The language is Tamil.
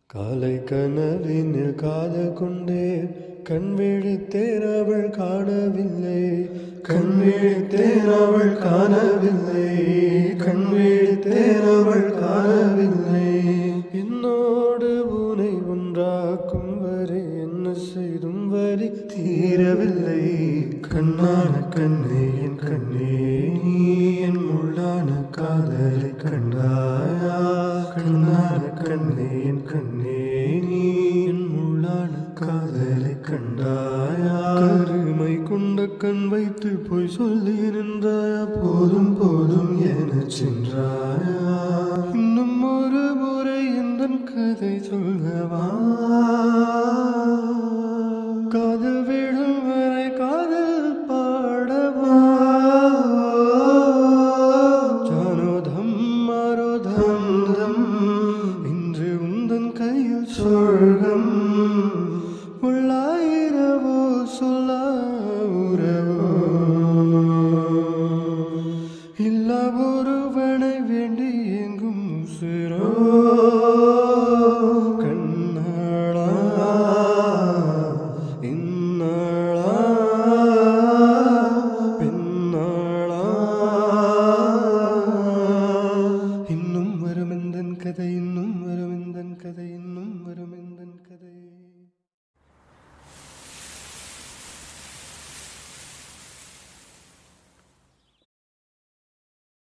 காலை கனவினில் காதல் கொண்டே கண் விழித்தேன் அவள் காணவில்லை, கண் விழித்தேன் அவள் காணவில்லை, கண் விழித்தேன் அவள் காணவில்லை. என்னோடு உனை ஒன்றாக்கும் வரை என்ன செய்தும் வரி தீரவில்லை. கண்ணான கண்ணே என் கண்ணே, நீ என் முள்ளான காதலை கண்டாயா? கண்ணான கண்ணே என் கண்ணே, நீ என் முள்ளான காதலை கண்டாயா? கருமை கொண்ட கண் வைத்து போய் சொல்லி நின்றாயா? போதும் போதும் என சென்றாயா? இன்னும் ஒரு முறை இந்த கதை சொல்லவா? காதல் விடும் வரை காதல் பாடவா? ஜானோதம் மாரோதம் தம், இன்று உந்தன் கையில் சொர்க்கம். உள்ளாயிரவோ சொல்ல உறவோ, இல்லா ஒருவனை வேண்டி எங்கும் உசிரோ. கண்ணாளா இன்னாளா பெண்ணாளா, இன்னும் வரும் எந்தன் கதை, இன்னும் வரும் எந்தன் கதை, இன்னும் வரும் எந்த